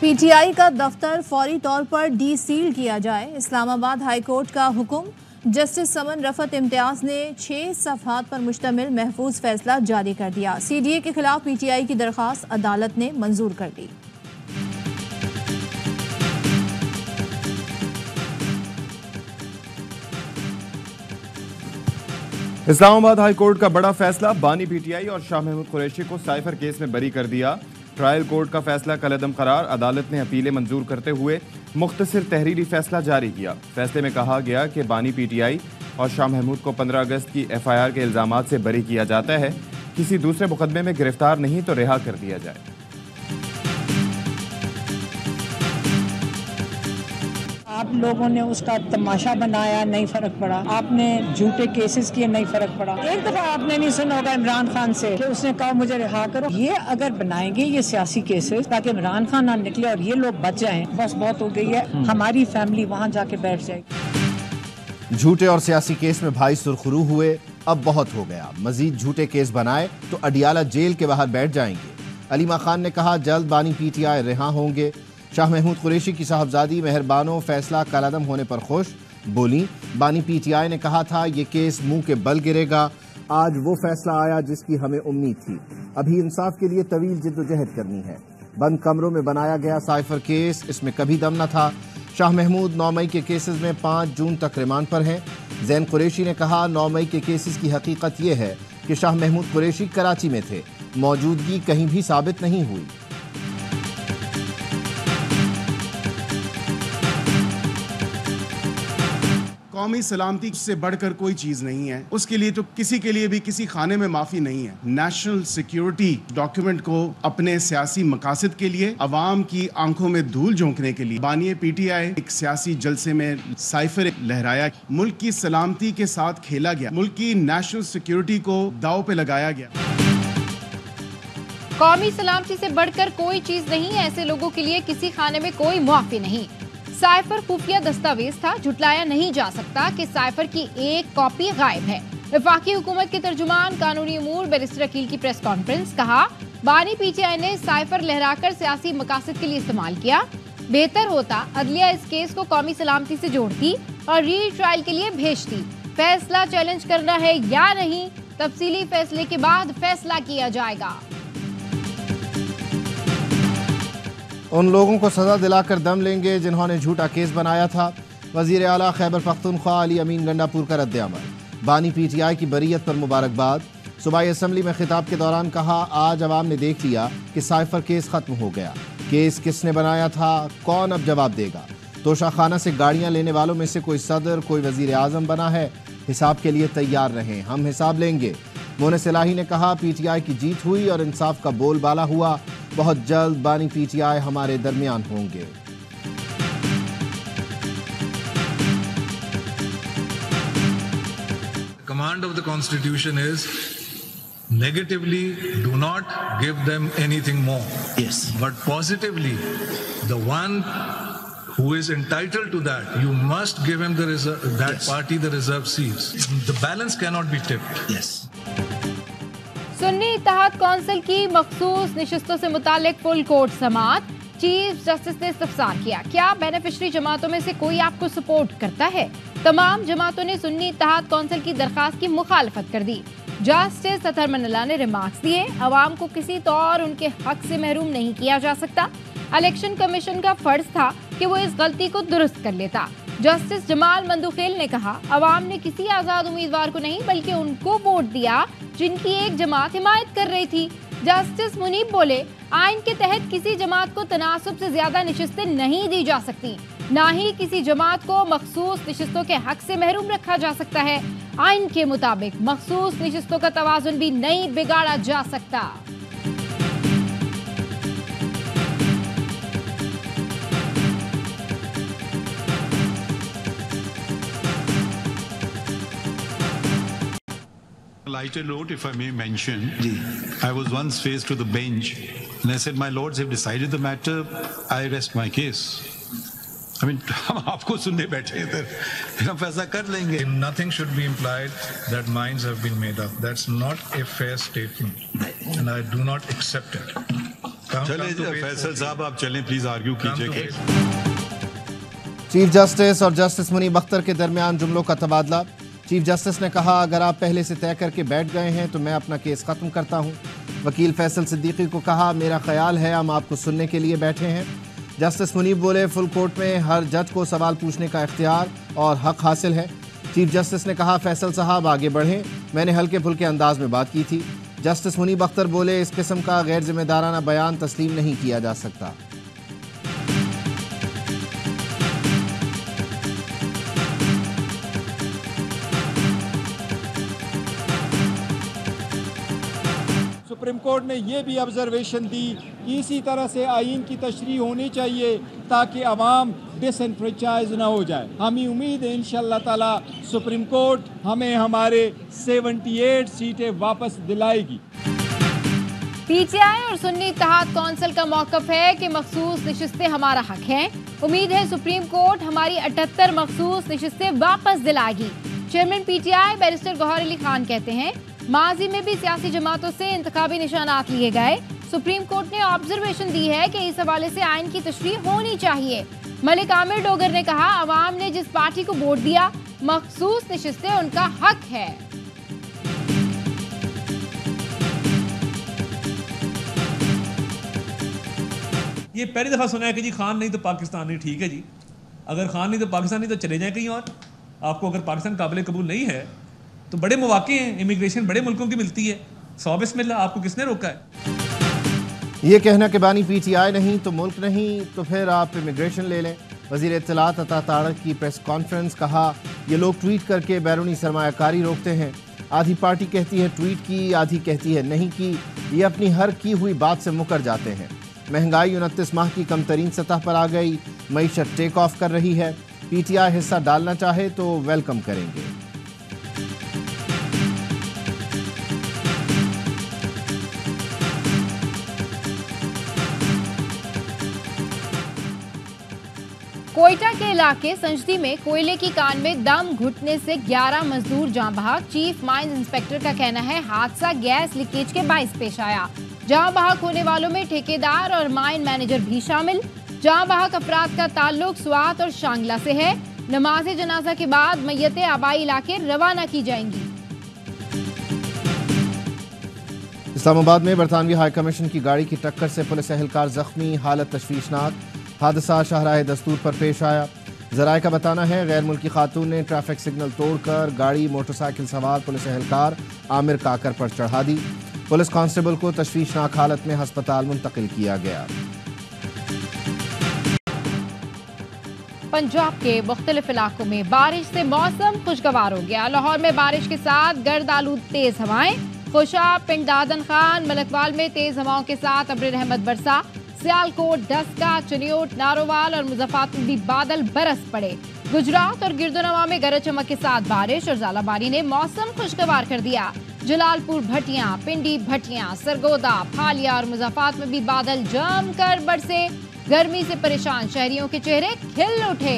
PTI का दफ्तर फौरी तौर पर डी सील किया जाए। इस्लामाबाद हाई कोर्ट का हुक्म। जस्टिस समन रफत इम्तियाज ने 6 सफ़हात पर मुश्तमिल महफूज फैसला जारी कर दिया। सीडीए के खिलाफ पीटीआई की दरख्वास्त अदालत ने मंजूर कर दी। इस्लामाबाद हाई कोर्ट का बड़ा फैसला, बानी पीटीआई और शाह महमूद कुरैशी को साइफर केस में बरी कर दिया। ट्रायल कोर्ट का फैसला कलअदम करार, अदालत ने अपीलें मंजूर करते हुए मुख्तसर तहरीरी फैसला जारी किया। फैसले में कहा गया कि बानी पीटीआई और शाह महमूद को 15 अगस्त की FIR के इल्जामात से बरी किया जाता है। किसी दूसरे मुकदमे में गिरफ्तार नहीं तो रिहा कर दिया जाए। आप लोगों ने उसका तमाशा बनाया, नहीं फर्क पड़ा। आपने झूठे केसेस किए, नहीं फर्क पड़ा। एक दफा आपने नहीं सुना होगा इमरान खान से कि उसने कहा मुझे रिहा करो। ये अगर बनाएंगे ये सियासी केसेस ताकि इमरान खान ना निकले और ये लोग बच जाएं, बस बहुत हो गई है। हमारी फैमिली वहाँ जाके बैठ जाएगी। झूठे और सियासी केस में भाई सुरखरू हुए, अब बहुत हो गया। मजीद झूठे केस बनाए तो अडियाला जेल के बाहर बैठ जाएंगे। अलीमा खान ने कहा जल्द बानी पीटीआई रिहा होंगे। शाह महमूद कुरैशी की साहबजादी मेहरबानो फैसला कलअदम होने पर खुश। बोली बानी पीटीआई ने कहा था ये केस मुंह के बल गिरेगा। आज वो फैसला आया जिसकी हमें उम्मीद थी। अभी इंसाफ के लिए तवील जिद्दोजहद करनी है। बंद कमरों में बनाया गया साइफर केस, इसमें कभी दम न था। शाह महमूद 9 मई के केसेस में 5 जून तक रिमांड पर हैं। जैन कुरैशी ने कहा 9 मई के केसेस की हकीकत यह है कि शाह महमूद कुरैशी कराची में थे, मौजूदगी कहीं भी साबित नहीं हुई। कौमी सलामती से बढ़कर कोई चीज नहीं है। उसके लिए तो किसी के लिए भी किसी खाने में माफी नहीं है। नेशनल सिक्योरिटी डॉक्यूमेंट को अपने सियासी मकासद के लिए, अवाम की आंखों में धूल झोंकने के लिए बानी पीटीआई एक सियासी जलसे में साइफर लहराया। मुल्क की सलामती के साथ खेला गया, मुल्क की नेशनल सिक्योरिटी को दांव पे लगाया गया। कौमी सलामती से बढ़कर कोई चीज नहीं है, ऐसे लोगों के लिए किसी खाने में कोई मुआफी नहीं। साइफर खुफिया दस्तावेज था, झुटलाया नहीं जा सकता कि साइफर की एक कॉपी गायब है। वफाकी हुकूमत के तर्जुमान कानूनी अमूर बैरिस्टर अकील की प्रेस कॉन्फ्रेंस। कहा बानी पीटीआई ने साइफर लहराकर सियासी मकासद के लिए इस्तेमाल किया। बेहतर होता अदलिया इस केस को कौमी सलामती से जोड़ती और री ट्रायल के लिए भेजती। फैसला चैलेंज करना है या नहीं, तफसीली फैसले के बाद फैसला किया जाएगा। उन लोगों को सजा दिलाकर दम लेंगे जिन्होंने झूठा केस बनाया था। वजीर आला खैबर पख्तूनख्वा अली अमीन गंडापुर का रद्द-ए-अमल। बानी पीटीआई की बरीयत पर मुबारकबाद। सूबाई असम्बली में खिताब के दौरान कहा आज अवाम ने देख लिया कि साइफर केस खत्म हो गया। केस किसने बनाया था, कौन अब जवाब देगा। तोशाखाना से गाड़ियां लेने वालों में से कोई सदर, कोई वजीर आजम बना है। हिसाब के लिए तैयार रहें, हम हिसाब लेंगे। मोने सिलाही ने कहा पीटीआई की जीत हुई और इंसाफ का बोलबाला हुआ। बहुत जल्द बानी पीटीआई हमारे दरमियान होंगे। Command of the Constitution is negatively do not give them anything more. Yes. But positively, the one who is entitled to that, you must give him the Yes. party the reserved seats. The balance cannot be tipped. Yes. Sunni Ittehad Council की मखसूस निशस्तों से मुतालिक full court समाअत। Chief justice ने इस्तफसार किया क्या बेनिफिशरी जमातों में से कोई आपको सपोर्ट करता है। तमाम जमातों ने सुन्नी इत्तेहाद कौंसिल की दरखास्त की मुखालफत कर दी। जस्टिस अतहर मनल्ला ने रिमार्क्स दिए अवाम को किसी तौर उनके हक से महरूम नहीं किया जा सकता। इलेक्शन कमीशन का फर्ज था कि वो इस गलती को दुरुस्त कर लेता। जस्टिस जमाल मंदुखेल ने कहा अवाम ने किसी आज़ाद उम्मीदवार को नहीं बल्कि उनको वोट दिया जिनकी एक जमात हिमायत कर रही थी। जस्टिस मुनीब बोले आइन के तहत किसी जमात को तनासुब से ज्यादा निशस्तें नहीं दी जा सकती, ना ही किसी जमात को मखसूस निशस्तों के हक से महरूम रखा जा सकता है। आइन के मुताबिक मखसूस निशस्तों का तवाजुन भी नहीं बिगाड़ा जा सकता। Lighter note, if I may mention, I was once faced with a bench and I said, my lords have decided the matter, I rest my case. I mean, हम आपको सुनने बैठे इधर, फिर हम फैसला कर लेंगे. Nothing should be implied that minds have been made up. That's not a fair statement and I do not accept it. चले फैसल साहब, आप चलें प्लीज, आर्ग्यू कीजिए। चीफ जस्टिस और जस्टिस मुनीब अख्तर के दरमियान जुमलों का तबादला। चीफ जस्टिस ने कहा, अगर आप पहले से तय करके बैठ गए हैं तो मैं अपना केस खत्म करता हूं। वकील फैसल सिद्दीकी को कहा, मेरा ख्याल है हम आपको सुनने के लिए बैठे हैं। जस्टिस मुनीब बोले, फुल कोर्ट में हर जज को सवाल पूछने का इख्तियार और हक हासिल है। चीफ जस्टिस ने कहा, फैसल साहब आगे बढ़ें, मैंने हल्के फुल्के अंदाज में बात की थी। जस्टिस मुनीब अख्तर बोले, इस किस्म का गैर जिम्मेदाराना बयान तस्लीम नहीं किया जा सकता। सुप्रीम कोर्ट ने यह भी ऑब्जर्वेशन दी कि इसी तरह से आइन की तशरीह होनी चाहिए ताकि अवाम डिसएनफ्रेंचाइज ना हो जाए। हमें उम्मीद है इंशाअल्लाह ताला सुप्रीम कोर्ट हमें हमारे 78 सीटें वापस दिलाएगी। पीटीआई और सुन्नी इत्तेहाद कौंसिल का मौक़िफ़ है कि मखसूस नशिस्तें हमारा हक हैं। उम्मीद है सुप्रीम कोर्ट हमारी 78 मखसूस नशिस्तें वापस दिलाएगी। Chairman PTI barrister Gohar Ali Khan कहते हैं, माजी में भी सियासी जमातों से इंतखाबी निशानात लिए गए। सुप्रीम कोर्ट ने ऑब्जर्वेशन दी है कि इस हवाले से आइन की तशरीह होनी चाहिए। मलिक आमिर डोगर ने कहा, अवाम ने जिस पार्टी को वोट दिया मखसूस नशिस्तें उनका हक है। ये पहली दफा सुना है कि जी खान नहीं तो पाकिस्तान नहीं। ठीक है जी, अगर खान नहीं तो पाकिस्तान नहीं तो चले जाए कहीं और। आपको अगर पाकिस्तान काबिल कबूल नहीं है तो बड़े मौके हैं, इमिग्रेशन बड़े मुल्कों की मिलती है। 100 बिस्मिल्लाह, आपको किसने रोका है? ये कहना कि बानी पीटीआई नहीं तो मुल्क नहीं, तो फिर आप इमिग्रेशन ले लें। वज़ीर इत्तलात अता तारक की प्रेस कॉन्फ्रेंस, कहा ये लोग ट्वीट करके बैरूनी सरमायाकारी रोकते हैं। आधी पार्टी कहती है ट्वीट की, आधी कहती है नहीं की। ये अपनी हर की हुई बात से मुकर जाते हैं। महंगाई 29 माह की कम तरीन सतह पर आ गई। मईशत टेक ऑफ कर रही है। पीटीआई हिस्सा डालना चाहे तो वेलकम करेंगे। कोयटा के इलाके संजदी में कोयले की कान में दम घुटने से 11 मजदूर जान बहक। चीफ माइंस इंस्पेक्टर का कहना है हादसा गैस लीकेज के बाइस पेश आया। जान बहक होने वालों में ठेकेदार और माइन मैनेजर भी शामिल। जान बहक अफराद का ताल्लुक स्वात और शांगला से है। नमाज जनाजा के बाद मैयतें आबाई इलाके रवाना की जाएंगी। इस्लामाबाद में बरतानवी हाई कमीशन की गाड़ी की टक्कर से पुलिस एहलकार जख्मी, हालत तशवीशनाक। हादसा शाहराह दस्तूर पर पेश आया। ज़राए का बताना है गैर मुल्की खातून ने ट्रैफिक सिग्नल तोड़कर गाड़ी मोटरसाइकिल सवार पुलिस एहलकार आमिर काकर पर चढ़ा दी। पुलिस कांस्टेबल को तशवीशनाक हालत में अस्पताल मुंतकिल किया गया। पंजाब के मुख्तलिफ इलाकों में बारिश से मौसम खुशगवार हो गया। लाहौर में बारिश के साथ गर्द आलूद तेज हवाएं। खुशाब, पिंड दादन खान, मलकवाल में तेज हवाओं के साथ अब्र रहमत बरसा। सियालकोट, डस्का, चनियोट, नारोवाल और मुजफ्फरपुर भी बादल बरस पड़े। गुजरात और गिरदोनवा में गरज चमक के साथ बारिश और ज़ालाबारी ने मौसम खुशगवार कर दिया। जलालपुर, भटियां, पिंडी, भटियां, सरगोदा, फालिया और मुजफ्फरपुर में भी बादल जमकर बरसे। गर्मी से परेशान शहरियों के चेहरे खिल उठे।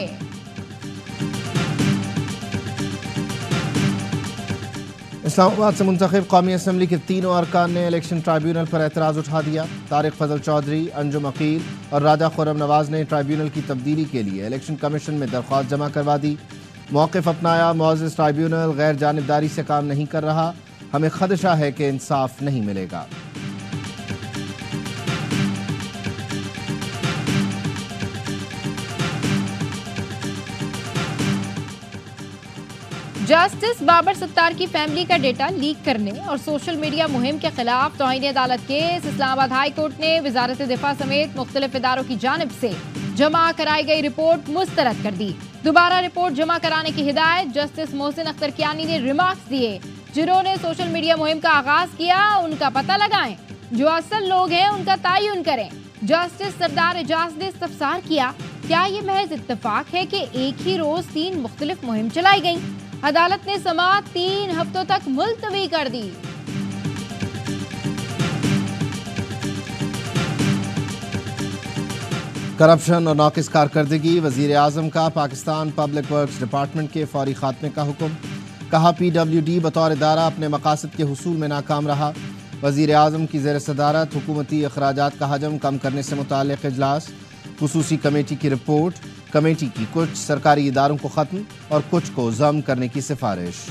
इस्लामाबाद से मुंतखब कौमी असम्बली के तीनों अरकान ने इलेक्शन ट्राइब्यूनल पर एतराज़ उठा दिया। तारिक फजल चौधरी, अंजुम अकील और राजा खुर्रम नवाज ने ट्राइब्यूनल की तब्दीली के लिए इलेक्शन कमीशन में दरख्वास्त जमा करवा दी। मौक़िफ़ अपनाया, मुअज़्ज़ज़ ट्राइब्यूनल गैर जानिबदारी से काम नहीं कर रहा, हमें खदशा है कि इंसाफ नहीं मिलेगा। जस्टिस बाबर सत्तार की फैमिली का डेटा लीक करने और सोशल मीडिया मुहिम के खिलाफ तौहीन अदालत केस इस्लामाबाद हाई कोर्ट ने वजारत दिफा समेत मुख्तलिफ इदारों की जानिब से जमा कराई गई रिपोर्ट मुस्तरद कर दी। दोबारा रिपोर्ट जमा कराने की हिदायत जस्टिस मोहसिन अख्तर कियानी ने रिमार्क्स दिए। जिन्होंने सोशल मीडिया मुहिम का आगाज किया उनका पता लगाएं, जो असल लोग हैं उनका तयन करें। जस्टिस सरदार एजाज ने इस्तफसार किया, क्या ये महज इत्तेफाक है कि एक ही रोज 3 मुख्तलिफ मुहिम चलाई गई? अदालत ने समाअत 3 हफ्तों तक मुलतवी कर दी। करप्शन और नाकिस कारकर्दगी, वजीर आजम का पाकिस्तान पब्लिक वर्क्स डिपार्टमेंट के फौरी खात्मे का हुक्म। कहा PWD बतौर इदारा अपने मकासद के हुसूल में नाकाम रहा। वज़ीर आज़म की ज़ेर सदारत हुकूमती अखराजात का हजम कम करने से मुताल्लिक़ इजलास, खुसूसी कमेटी की रिपोर्ट, कमेटी की कुछ सरकारी इदारों को ख़त्म और कुछ को ज़म करने की सिफारिश।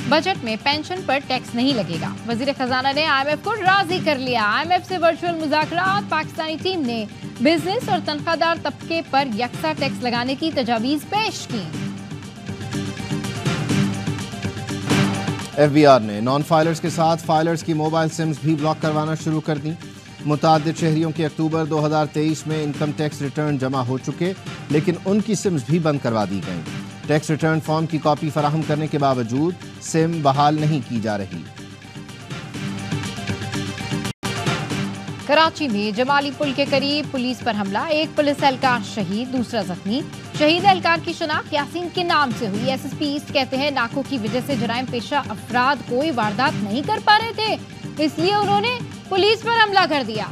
बजट में पेंशन पर टैक्स नहीं लगेगा, वजीर खजाना ने IMF को राजी कर लिया। IMF से वर्चुअल मुज़ाकरात, पाकिस्तानी टीम ने बिजनेस और तनख्वाहदार तबके पर यकसा टैक्स लगाने की तजावीज़ पेश की। FBR ने नॉन फाइलर्स के साथ फाइलर्स की मोबाइल सिम्स भी ब्लॉक करवाना शुरू कर दी। मुतादिद शहरियों के अक्टूबर 2023 में इनकम टैक्स रिटर्न जमा हो चुके, लेकिन उनकी सिम्स भी बंद करवा दी गई। टैक्स रिटर्न फॉर्म की कॉपी फराहम करने के बावजूद सिम बहाल नहीं की जा रही। कराची में जमाली पुल के करीब पुलिस पर हमला, एक पुलिस एहलकार शहीद, दूसरा जख्मी। शहीद एहलकार की शनाख्त यासीन के नाम से हुई। SSP ईस्ट कहते हैं नाकों की वजह से जराइम पेशा अफराद कोई वारदात नहीं कर पा रहे थे, इसलिए उन्होंने पुलिस पर हमला कर दिया।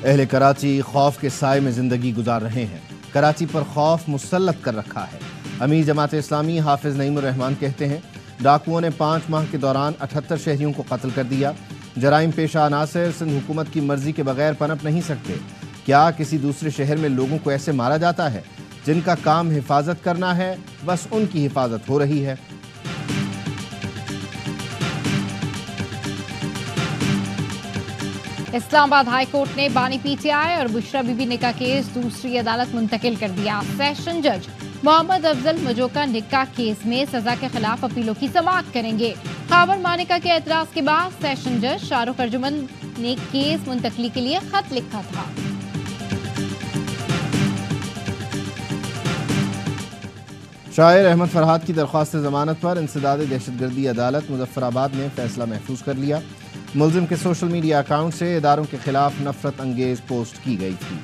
अहले कराची खौफ के साए में जिंदगी गुजार रहे हैं। कराची पर खौफ मुसल्लत कर रखा है। अमीर जमात इस्लामी हाफिज नईमुर रहमान कहते हैं डाकुओं ने 5 माह के दौरान 78 शहरियों को कत्ल कर दिया। जराइम पेशा अनासर सिंध हुकूमत की मर्जी के बगैर पनप नहीं सकते। क्या किसी दूसरे शहर में लोगों को ऐसे मारा जाता है? जिनका काम हिफाजत करना है, बस उनकी हिफाजत हो रही है। इस्लामाबाद हाई कोर्ट ने बानी PTI और बुशरा बीबी निकाह केस दूसरी अदालत मुंतकिल कर दिया। सेशन जज मोहम्मद अफजल मजोका निकाह केस में सजा के खिलाफ अपीलों की समाअत करेंगे। खावर मानिका के एतराज के बाद सेशन जज शाहरुख अर्जुमन ने केस मुंतकली के लिए खत लिखा था। शायर अहमद फरहाद की दरख्वास्त जमानत पर इंसदाद दहशतगर्दी अदालत मुजफ्फराबाद ने फैसला महफूज कर लिया। मुलजिम के सोशल मीडिया अकाउंट से इदारों के खिलाफ नफरत अंगेज पोस्ट की गई थी।